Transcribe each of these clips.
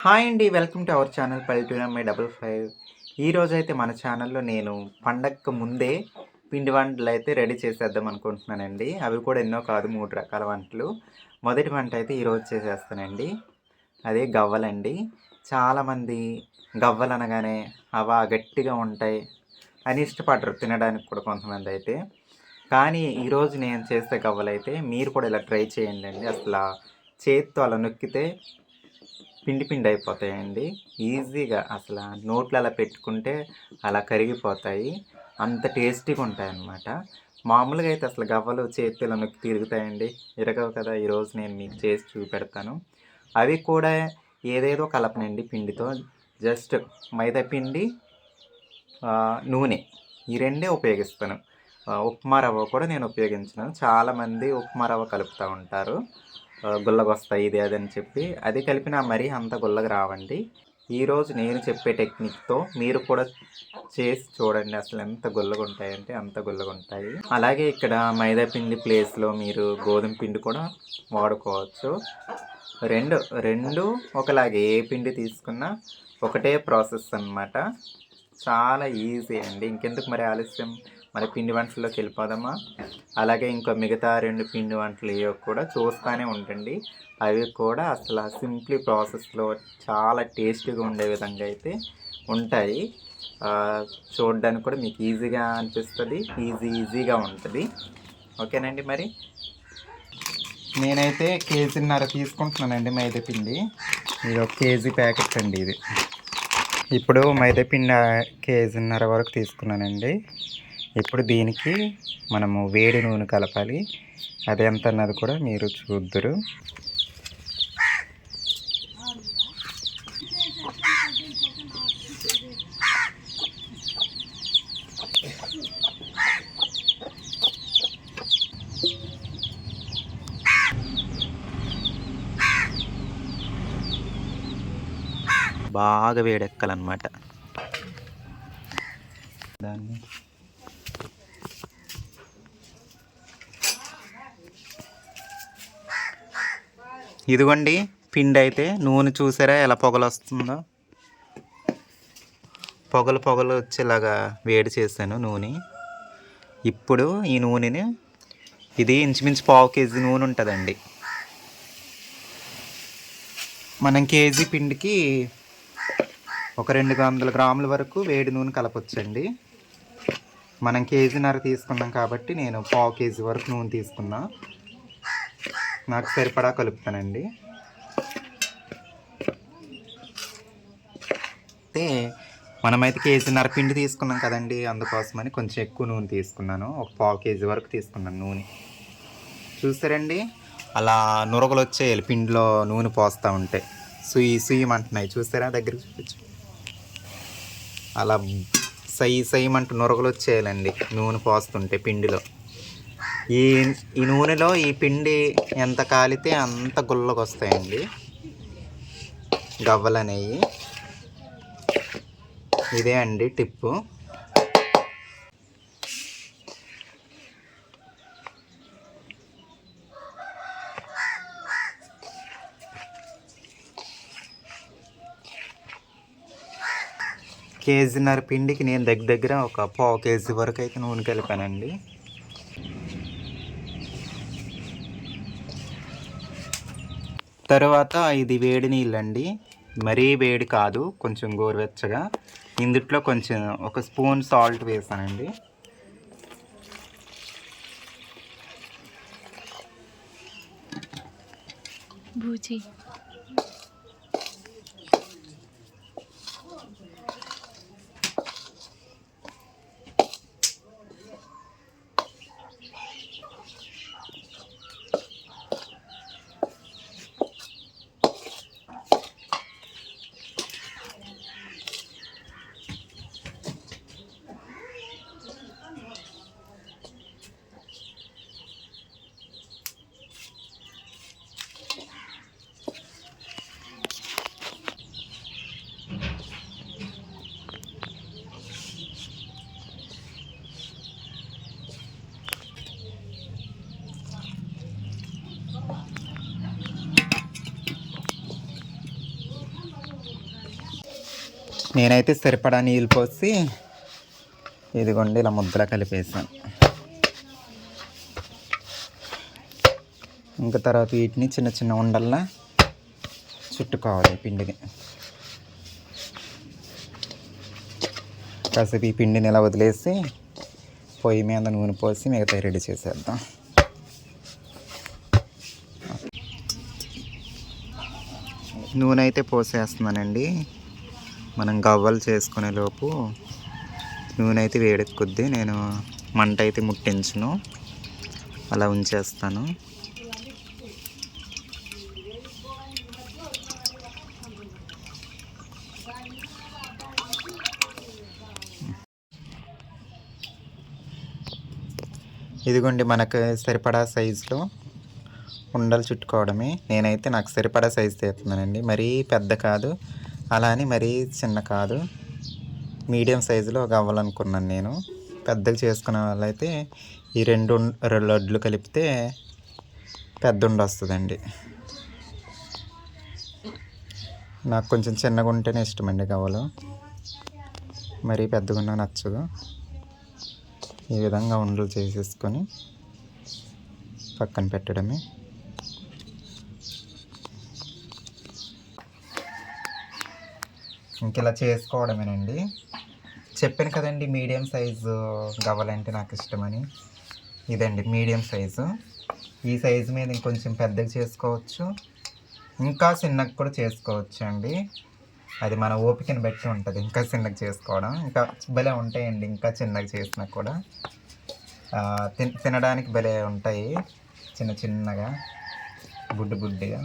Hi అండి. Welcome to our channel పల్లెటూరి అమ్మాయి 55. ఈరోజైతే మన ఛానల్‌లో నేను పండగకు ముందే పిండి వంటలైతే రెడీ చేసేద్దాం అనుకుంటున్నానండి. అవి కూడా ఎన్నో కాదు 3 రకాల వంటలు. మొదటి వంట అయితే ఈరోజు చేసేస్తానండి. అదే గవ్వలండి. చాలామంది గవ్వలనగానే అవా గట్టిగా ఉంటాయి అని ఇష్టపడరు తినడానికి కూడా కొంతమందైతే. కానీ ఈరోజు నేను చేసే గవ్వలైతే మీరు కూడా ఇలా ట్రై చేయండండి. చేత్తో అలా నొక్కితే పిండి పిండి అయిపోతాయండి. ఈజీగా నోట్లో అలా పెట్టుకుంటే అలా కరిగిపోతాయి. అంత టేస్టీగా ఉంటాయన్నమాట. మామూలుగా అయితే గవ్వలు చేత్తో ఇలా నొక్కి తిరుగుతాయండి. ఇరగవు కదా! ఈరోజు నేను మీకు చేసి చూపెడతాను. అవి కూడా ఏదేదో కలపనండి పిండితో. జస్ట్ మైదా పిండి, నూనె ఈ రెండే ఉపయోగిస్తాను. ఉప్మా రవ్వ కూడా నేను ఉపయోగించను. చాలామంది ఉప్మా రవ్వ కలుపుతూ ఉంటారు. గుల్లగొస్తాయి ఇది అది అని చెప్పి. అది కలిపినా మరీ అంత గుల్లగా రావండి. ఈరోజు నేను చెప్పే టెక్నిక్‌తో మీరు కూడా చేసి చూడండి. ఎంత గుల్లగా ఉంటాయంటే అంత గుల్లగా ఉంటాయి. అలాగే ఇక్కడ మైదా పిండి ప్లేస్‌లో మీరు గోధుమ పిండి కూడా వాడుకోవచ్చు. రెండు ఒకలాగే ఏ పిండి తీసుకున్నా ఒకటే ప్రాసెస్ అన్నమాట. చాలా ఈజీ అండి. ఇంకెందుకు మరి ఆలస్యం, మరి పిండి వంటల్లోకి వెళ్ళిపోదామా? అలాగే ఇంకా మిగతా 2 పిండి వంటలు ఏవో కూడా చూస్తూనే ఉండండి. అవి కూడా సింప్లీ ప్రాసెస్‌లో చాలా టేస్టీగా ఉండే విధంగా అయితే ఉంటాయి. చూడడానికి కూడా మీకు ఈజీగా అనిపిస్తుంది. ఈజీగా ఉంటుంది. ఓకేనండి మరి. నేనైతే కేజీన్నర తీసుకుంటున్నానండి మైదా పిండి. ఇది ఒక కేజీ ప్యాకెట్ అండి ఇది. ఇప్పుడు మైదా పిండి కేజీన్నర వరకు తీసుకున్నానండి. ఇప్పుడు దీనికి మనము వేడి నూనె కలపాలి. అది ఎంత అన్నది కూడా మీరు చూద్దురు. బాగా వేడెక్కాలన్నమాట దాన్ని. ఇదిగోండి పిండి అయితే. నూనె చూసారా ఎలా పొగలు వస్తుందో? పొగలు వచ్చేలాగా వేడి చేశాను నూనె. ఇప్పుడు ఈ నూనెని, ఇది ఇంచుమించు 1/2 కేజీ నూనె ఉంటుందండి. మనం కేజీ పిండికి ఒక 200 గ్రాముల వరకు వేడి నూనె కలపొచ్చండి. మనం కేజీన్నర తీసుకున్నాం కాబట్టి నేను 1/2 కేజీ వరకు నూనె తీసుకున్నా. నాకు సరిపడా కలుపుతానండి. అయితే మనమైతే కేజీన్నర పిండి తీసుకున్నాం కదండి, అందుకోసమని కొంచెం ఎక్కువ నూనె తీసుకున్నాను. ఒక 1/2 కేజీ వరకు తీసుకున్నాను నూనె. చూసారండి అలా నురగలు వచ్చేయాలి పిండిలో నూనె పోస్తూ ఉంటే. సుయ్యమంటున్నాయి చూసారా? దగ్గరికి చూపించు. అలా సయ్యమంటూ నురగలు వచ్చేయాలండి నూనె పోస్తుంటే పిండిలో. ఈ నూనెలో ఈ పిండి ఎంత కాలితే అంత గుల్లగా వస్తాయండి గవ్వలు అనేవి. ఇదే అండి టిప్పు. కేజీన్నర పిండికి నేను దగ్గర ఒక 1/2 కేజీ వరకు అయితే నూనె కలిపానండి. తర్వాత ఇది వేడి నీళ్ళండి. మరీ వేడి కాదు, కొంచెం గోరువెచ్చగా. ఇందుట్లో కొంచెం ఒక స్పూన్ సాల్ట్ వేసానండి. బూజీ నేనైతే సరిపడా నీళ్ళు పోసి ఇదిగోండి ఇలా ముద్దలా కలిపేసాను. ఇంకా తర్వాత వీటిని చిన్న చిన్న ఉండల్లా చుట్టుకోవాలి పిండిని. కాసేపు ఈ పిండిని ఇలా వదిలేసి పొయ్యి మీద నూనె పోసి మిగతా రెడీ చేసేద్దాం. నూనె అయితే పోసేస్తున్నానండి. మనం గవ్వలు చేసుకునే లోపు నూనె అయితే వేడెక్కుద్ది. నేను మంట అయితే ముట్టించను, అలా ఉంచేస్తాను. ఇదిగోండి మనకు సరిపడా సైజులో ఉండలు చుట్టుకోవడమే. నేనైతే నాకు సరిపడా సైజు తీస్తున్నానండి. మరీ పెద్ద కాదు, అలా అని మరీ చిన్న కాదు, మీడియం సైజులో కావాలనుకున్నాను నేను. పెద్దగా చేసుకునే వాళ్ళైతే ఈ రెండు లడ్లు కలిపితే పెద్ద ఉండ వస్తుందండి. నాకు కొంచెం చిన్నగా ఉంటేనే ఇష్టమండి గవ్వలు, మరీ పెద్దగా ఉన్న నచ్చదు. ఈ విధంగా ఉండలు చేసేసుకొని పక్కన పెట్టడమే. ఇంక ఇలా చేసుకోవడమేనండి. చెప్పాను కదండి మీడియం సైజు గవ్వలంటే నాకు ఇష్టమని. ఇదండి మీడియం సైజు. ఈ సైజు మీద ఇంకొంచెం పెద్దగా చేసుకోవచ్చు, ఇంకా చిన్నగా కూడా చేసుకోవచ్చు అండి. అది మన ఓపికని బట్టి ఉంటుంది. ఇంకా చిన్నగా చేసుకోవడం ఇంకా భలే ఉంటాయండి. ఇంకా చిన్నగా చేసినా కూడా తినడానికి భలే ఉంటాయి, చిన్న చిన్నగా బుడ్డి బుడ్డిగా.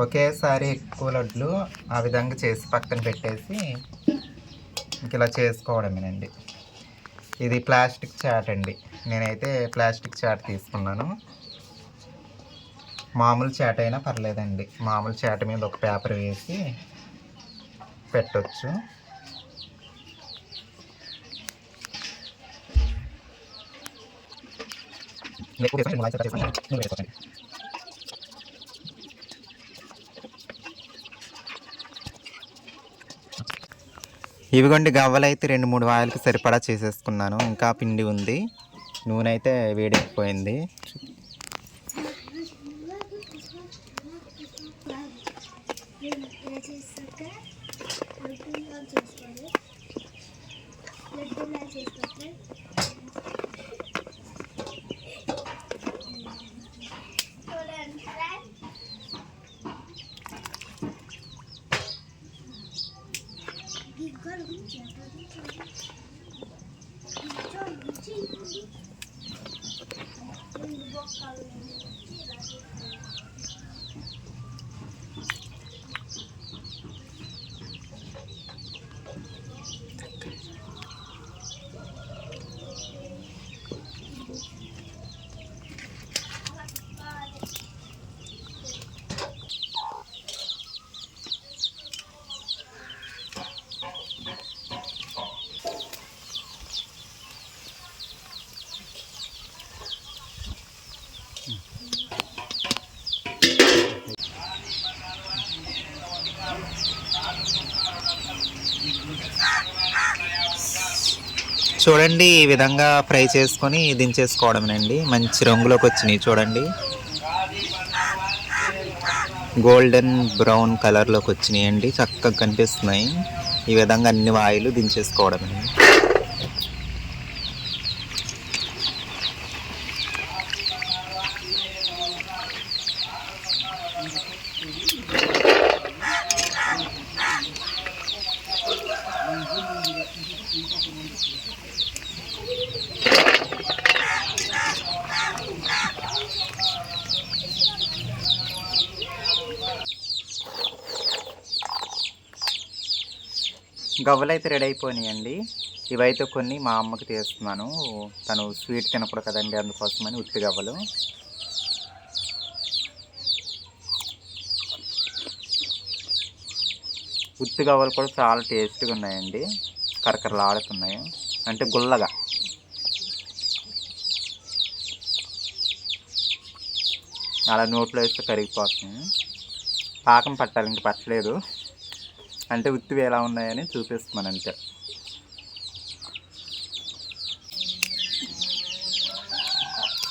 ఒకేసారి ఎక్కువ లడ్లు ఆ విధంగా చేసి పక్కన పెట్టేసి ఇంక ఇలా చేసుకోవడమేనండి. ఇది ప్లాస్టిక్ చాట్ అండి. నేనైతే ప్లాస్టిక్ చాట్ తీసుకున్నాను. మామూలు చాట్ అయినా పర్లేదండి. మామూలు చాట్ మీద ఒక పేపర్ వేసి పెట్టవచ్చు. ఇవిగోండి గవ్వలు అయితే 2-3 వాయిలకి సరిపడా చేసేసుకున్నాను. ఇంకా పిండి ఉంది. నూనె అయితే వేడెక్కిపోయింది. చూడండి, ఈ విధంగా ఫ్రై చేసుకొని దించేసుకోవడమేనండి. మంచి రంగులోకి వచ్చినాయి చూడండి, గోల్డెన్ బ్రౌన్ కలర్లోకి వచ్చినాయండి, చక్కగా కనిపిస్తున్నాయి. ఈ విధంగా అన్ని వాయిలు దించేసుకోవడమేనండి. గవ్వలు అయితే రెడీ అయిపోయినాయండి. ఇవైతే కొన్ని మా అమ్మకి తీస్తున్నాను. తను స్వీట్ తినకూడదు కదండి, అందుకోసమని ఉత్తి గవ్వలు. ఉత్తి గవ్వలు కూడా చాలా టేస్ట్గా ఉన్నాయండి, కరకరలాడుతున్నాయి, అంటే గుల్లగా. అలా నోట్లో వేస్తే కరిగిపోతుంది. పాకం పట్టాలి, ఇంక పట్టలేదు, అంటే ఉత్తివి ఎలా ఉన్నాయని చూపిస్తున్నాను అంతే.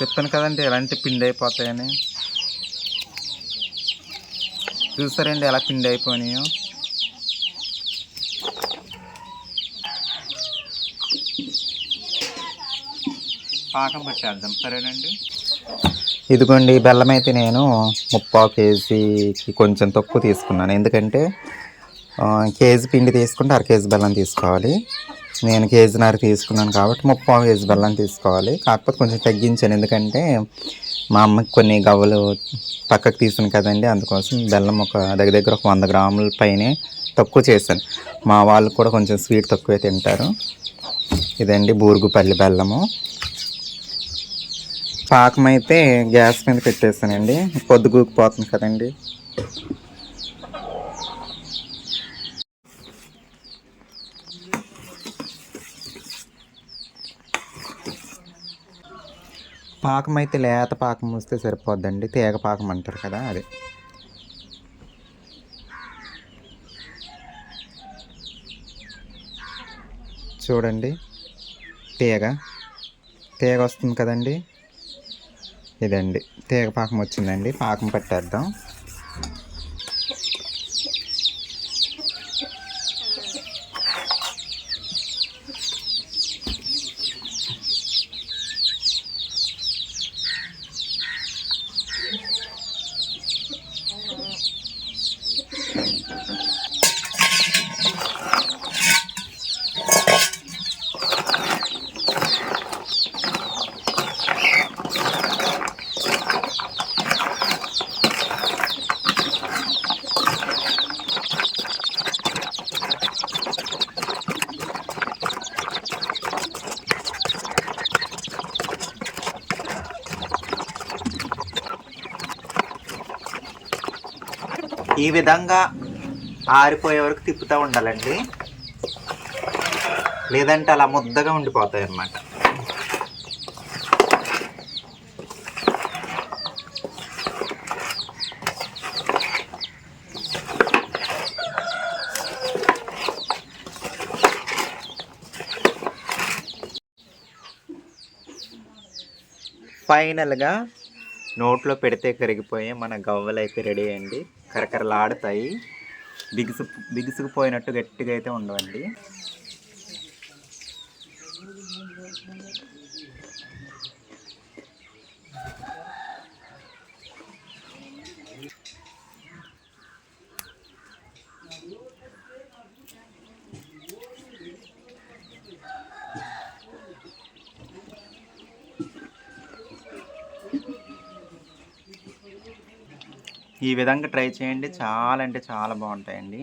చెప్తాను కదండి ఎలాంటి పిండి అయిపోతాయని. చూసారండి ఎలా పిండి అయిపోయినాయో. పాకం పట్టేద్దాం, సరేనండి. ఇదిగోండి బెల్లం అయితే నేను 3/4 కేజీకి కొంచెం తక్కువ తీసుకున్నాను, ఎందుకంటే కేజీ పిండి తీసుకుంటే 1/2 కేజీ బెల్లం తీసుకోవాలి. నేను కేజీన్నర తీసుకున్నాను కాబట్టి 3/4 కేజీ బెల్లం తీసుకోవాలి. కాకపోతే కొంచెం తగ్గించాను, ఎందుకంటే మా అమ్మకి కొన్ని గవ్వలు పక్కకు తీసుకుని కదండి, అందుకోసం బెల్లం ఒక దగ్గర ఒక 100 గ్రాముల పైనే తక్కువ చేశాను. మా వాళ్ళు కూడా కొంచెం స్వీట్ తక్కువే తింటారు. ఇదండి బూరుగుపల్లి బెల్లము. పాకం అయితే గ్యాస్ మీద పెట్టేస్తానండి, పొద్దుగూకిపోతుంది కదండి. పాకం అయితే లేత పాకం వస్తే సరిపోద్దండి, తేగ పాకం అంటారు కదా అది. చూడండి తీగ వస్తుంది కదండి, ఇదండి తీగ పాకం వచ్చిందండి. పాకం పట్టేద్దాం. ఈ విధంగా ఆరిపోయే వరకు తిప్పుతూ ఉండాలండి, లేదంటే అలా ముద్దగా ఉండిపోతాయి అన్నమాట. ఫైనల్గా నోట్లో పెడితే కరిగిపోయి మన గవ్వలు అయితే రెడీ అయ్యండి. కరకరలాడుతాయి, బిగుసుకుపోయినట్టు గట్టిగా అయితే ఉండవండి. ఈ విధంగా ట్రై చేయండి, చాలా అంటే చాలా బాగుంటాయండి.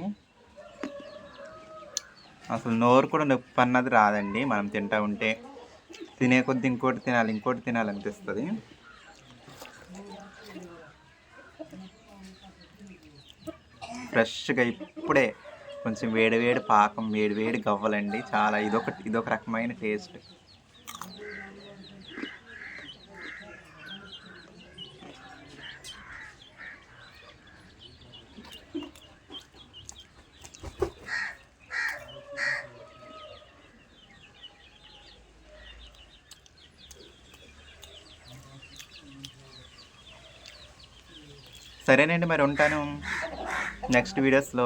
అసలు నోరు కూడా నొప్పి అన్నది రాదండి, మనం తింటూ ఉంటే తినే కొద్ది ఇంకోటి తినాలనిపిస్తుంది. ఫ్రెష్గా ఇప్పుడే కొంచెం వేడి పాకం, వేడి గవ్వలండి. చాలా ఇదొక రకమైన టేస్ట్. సరేనండి, మరి ఉంటాను. నెక్స్ట్ వీడియోస్లో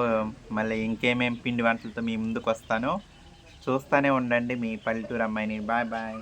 మళ్ళీ ఇంకేమేం పిండి వంటలతో మీ ముందుకు వస్తానో చూస్తూనే ఉండండి. మీ పల్లెటూరు అమ్మాయిని. Bye bye.